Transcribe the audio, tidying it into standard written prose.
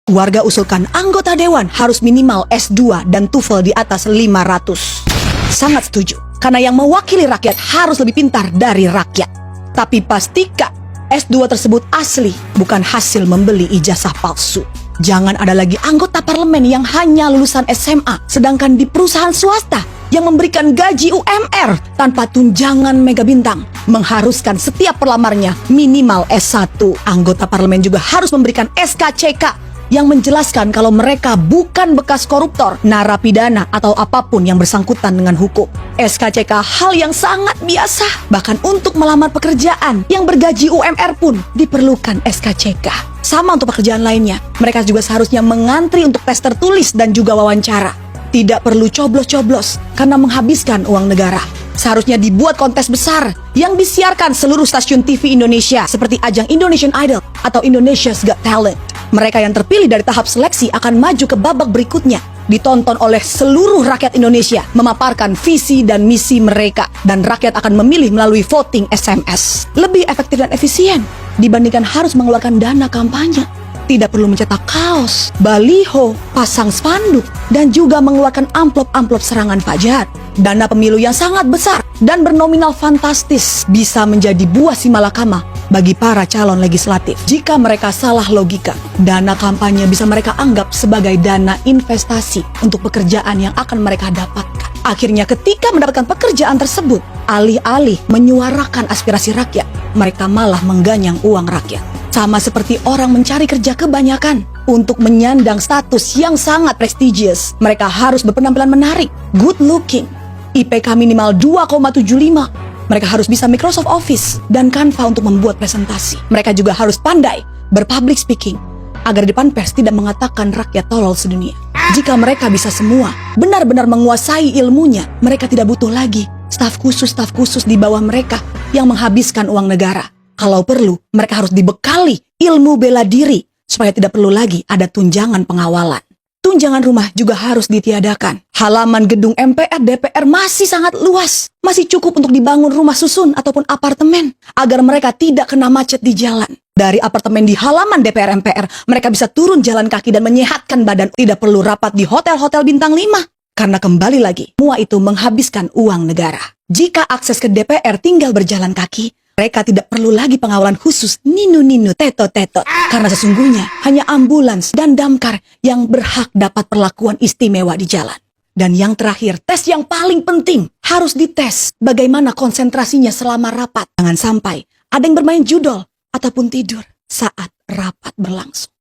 Warga usulkan anggota dewan harus minimal S2 dan TOEFL di atas 500. Sangat setuju, karena yang mewakili rakyat harus lebih pintar dari rakyat. Tapi pastikan S2 tersebut asli, bukan hasil membeli ijazah palsu. Jangan ada lagi anggota parlemen yang hanya lulusan SMA, sedangkan di perusahaan swasta yang memberikan gaji UMR tanpa tunjangan mega bintang, mengharuskan setiap pelamarnya minimal S1. Anggota parlemen juga harus memberikan SKCK yang menjelaskan kalau mereka bukan bekas koruptor, narapidana, atau apapun yang bersangkutan dengan hukum. SKCK hal yang sangat biasa, bahkan untuk melamar pekerjaan yang bergaji UMR pun diperlukan SKCK. Sama untuk pekerjaan lainnya, mereka juga seharusnya mengantri untuk tes tertulis dan juga wawancara. Tidak perlu coblos-coblos karena menghabiskan uang negara. Seharusnya dibuat kontes besar yang disiarkan seluruh stasiun TV Indonesia seperti ajang Indonesian Idol atau Indonesia's Got Talent. Mereka yang terpilih dari tahap seleksi akan maju ke babak berikutnya, ditonton oleh seluruh rakyat Indonesia, memaparkan visi dan misi mereka, dan rakyat akan memilih melalui voting SMS. Lebih efektif dan efisien dibandingkan harus mengeluarkan dana kampanye. Tidak perlu mencetak kaos, baliho, pasang spanduk, dan juga mengeluarkan amplop-amplop serangan fajar. Dana pemilu yang sangat besar dan bernominal fantastis bisa menjadi buah simalakama bagi para calon legislatif. Jika mereka salah logika, dana kampanye bisa mereka anggap sebagai dana investasi untuk pekerjaan yang akan mereka dapatkan. Akhirnya ketika mendapatkan pekerjaan tersebut, alih-alih menyuarakan aspirasi rakyat, mereka malah mengganyang uang rakyat. Sama seperti orang mencari kerja kebanyakan untuk menyandang status yang sangat prestigious. Mereka harus berpenampilan menarik, good looking, IPK minimal 2,75. Mereka harus bisa Microsoft Office dan Canva untuk membuat presentasi. Mereka juga harus pandai berpublic speaking agar di depan pers tidak mengatakan rakyat tolol sedunia. Jika mereka bisa semua, benar-benar menguasai ilmunya, mereka tidak butuh lagi staf khusus di bawah mereka yang menghabiskan uang negara. Kalau perlu, mereka harus dibekali ilmu bela diri supaya tidak perlu lagi ada tunjangan pengawalan. Tunjangan rumah juga harus ditiadakan. Halaman gedung MPR, DPR masih sangat luas. Masih cukup untuk dibangun rumah susun ataupun apartemen agar mereka tidak kena macet di jalan. Dari apartemen di halaman DPR MPR, mereka bisa turun jalan kaki dan menyehatkan badan. Tidak perlu rapat di hotel-hotel bintang 5. Karena kembali lagi, semua itu menghabiskan uang negara. Jika akses ke DPR tinggal berjalan kaki, mereka tidak perlu lagi pengawalan khusus ninu-ninu, tetot-tetot. Karena sesungguhnya hanya ambulans dan damkar yang berhak dapat perlakuan istimewa di jalan. Dan yang terakhir, tes yang paling penting harus dites bagaimana konsentrasinya selama rapat. Jangan sampai ada yang bermain judol ataupun tidur saat rapat berlangsung.